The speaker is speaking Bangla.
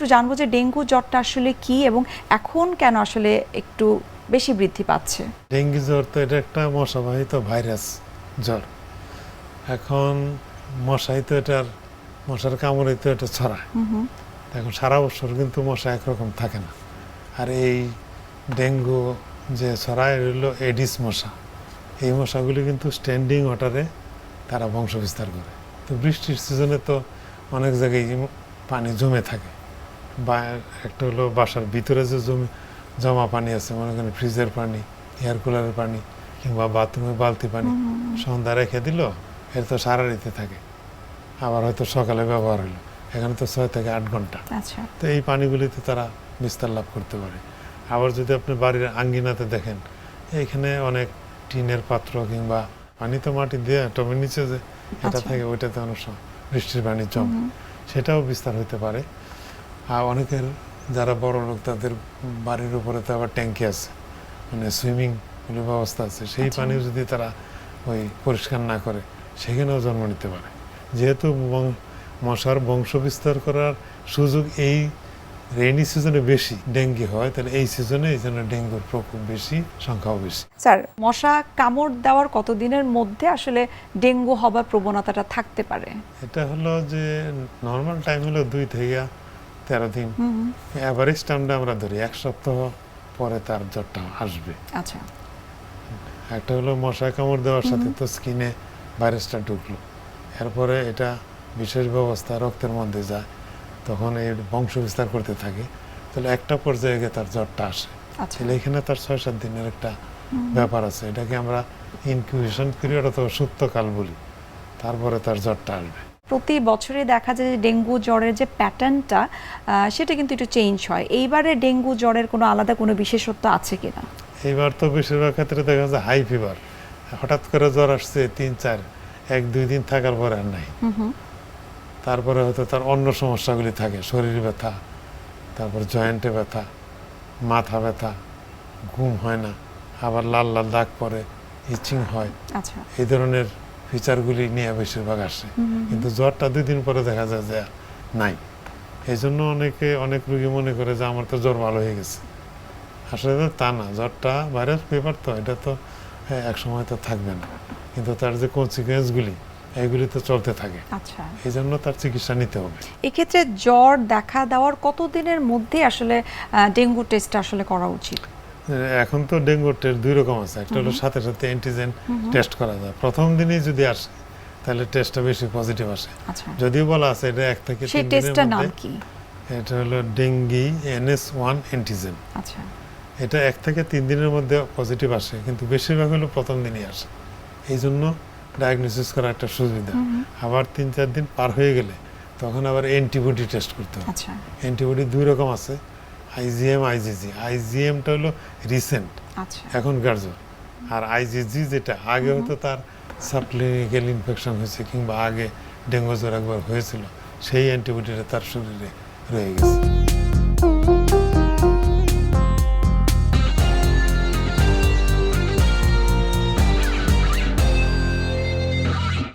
একটু জানবো যে ডেঙ্গু জ্বরটা আসলে কি এবং এখন কেন আসলে একটু বেশি বৃদ্ধি পাচ্ছে। ডেঙ্গু জ্বর তো এটা একটা মশাবাহিত ভাইরাস জ্বর। এখন মশাই তো মশার কামড়ে তো এটা ছড়ায়। এখন সারা বছর কিন্তু মশা একরকম থাকে না। আর এই ডেঙ্গু যে ছড়ায় হলো এডিস মশা। এই মশাগুলি কিন্তু স্ট্যান্ডিং ওয়াটারে তারা বংশ বিস্তার করে। তো বৃষ্টির সিজনে তো অনেক জায়গায় পানি জমে থাকে, বা একটা হলো বাসার ভিতরে যে জমা পানি আছে, মনে করেন ফ্রিজের পানি, এয়ার কুলারের পানি, কিংবা বাথরুমে বালতি পানি সন্ধ্যা রেখে দিল, এর তো সারা রাতে থাকে, আবার হয়তো সকালে ব্যবহার হলো, এখানে তো 6 থেকে 8 ঘন্টা। তো এই পানিগুলিতে তারা বিস্তার লাভ করতে পারে। আবার যদি আপনি বাড়ির আঙ্গিনাতে দেখেন, এইখানে অনেক টিনের পাত্র কিংবা পানি তো মাটি দিয়ে টবের নিচে যে এটা থাকে, ওইটাতে অনেক সময় বৃষ্টির পানি জমে, সেটাও বিস্তার হতে পারে। আর অনেকের যারা বড় লোক তাদের বাড়ির উপরে তো আবার ট্যাঙ্কি আছে, মানে সুইমিং পুলের ব্যবস্থা আছে, সেই পানি যদি তারা ওই পরিষ্কার না করে সেখানেও জন্ম নিতে পারে। যেহেতু মশার বংশ বিস্তার করার সুযোগ এই রেইনি সিজনে বেশি ডেঙ্গি হয়, তাহলে এই সিজনে এই জন্য ডেঙ্গুর প্রকোপ বেশি, সংখ্যাও বেশি। স্যার, মশা কামড় দেওয়ার কতদিনের মধ্যে আসলে ডেঙ্গু হবার প্রবণতাটা থাকতে পারে? এটা হলো যে নর্মাল টাইম হলো 2 থেকে 13 দিন, এভারেজ টাইমটা আমরা ধরি 1 সপ্তাহ পরে তার জ্বরটা আসবে। আচ্ছা, একটা হলো মশা কামড় দেওয়ার সাথে তো স্কিনে ভাইরাসটা ঢুকলো, এরপরে এটা বিশেষ ব্যবস্থা রক্তের মধ্যে যায়, তখন এই বংশ বিস্তার করতে থাকে, তাহলে একটা পর্যায়ে গিয়ে তার জ্বরটা আসে। তাহলে এখানে তার 6-7 দিনের একটা ব্যাপার আছে, এটাকে আমরা ইনকিউবেশন পিরিয়ড অথবা সুপ্তকাল বলি, তারপরে তার জ্বরটা আসবে। প্রতি বছরই দেখা যায় যে ডেঙ্গু জ্বরের যে প্যাটার্নটা সেটা কিন্তু একটু চেঞ্জ হয়। এইবারে ডেঙ্গু জ্বরের কোনো আলাদা কোনো বিশেষত্ব আছে কিনা? এইবার তো বেশিরভাগ ক্ষেত্রে দেখা যায় হাই ফিভার, হঠাৎ করে জ্বর আসছে 3-4 1-2 দিন থাকার পরে আর নাই, তারপরে হয়তো তার অন্য সমস্যাগুলি থাকে, শরীর ব্যথা, তারপর জয়েন্টে ব্যথা, মাথা ব্যথা, ঘুম হয় না, আবার লাল লাল দাগ পড়ে, ইচিং হয়, এই ধরনের ফিচারগুলি নিয়ে বেশিরভাগ আসে। কিন্তু জ্বরটা 2 দিন পরে দেখা যায় যে নাই। এই জন্য অনেক রোগী মনে করে যে আমার তো জ্বর ভালো হয়ে গেছে। আসলে তা না, জ্বরটা ভাইরাস ফিভার, তো এটা তো এক সময় তো থাকবে না, কিন্তু তার যে কনসিকুয়েন্সগুলি এইগুলি তো চলতে থাকে। এই জন্য তার চিকিৎসা নিতে হবে। এক্ষেত্রে জ্বর দেখা দেওয়ার কতদিনের মধ্যে আসলে ডেঙ্গু টেস্ট আসলে করা উচিত? এখন তো ডেঙ্গু টেস্ট 2 রকম আছে, একটা হলো সাথে সাথে অ্যান্টিজেন টেস্ট করা যায়, প্রথম দিনেই যদি আসে তাহলে টেস্টটা বেশি পজিটিভ আসে। যদিও বলা আছে এটা 1 থেকে 3 দিনের মধ্যে, এটা হলো ডেঙ্গি NS1 অ্যান্টিজেন। এটা 1 থেকে 3 দিনের মধ্যে পজিটিভ আসে, কিন্তু বেশিরভাগ হলো প্রথম দিনই আসে, এই জন্য ডায়াগনোসিস করা একটা সুবিধা। আবার 3-4 দিন পার হয়ে গেলে তখন আবার অ্যান্টিবডি টেস্ট করতে হবে। অ্যান্টিবডি 2 রকম আছে, IgM IgG। IgMটা হলো রিসেন্ট, এখনকার জ্বর, আর IgG যেটা আগে হয়তো তার সাবক্লিনিক্যাল ইনফেকশন হয়েছে কিংবা আগে ডেঙ্গু জ্বর একবার হয়েছিল, সেই অ্যান্টিবডিটা তার শরীরে রয়ে গেছে।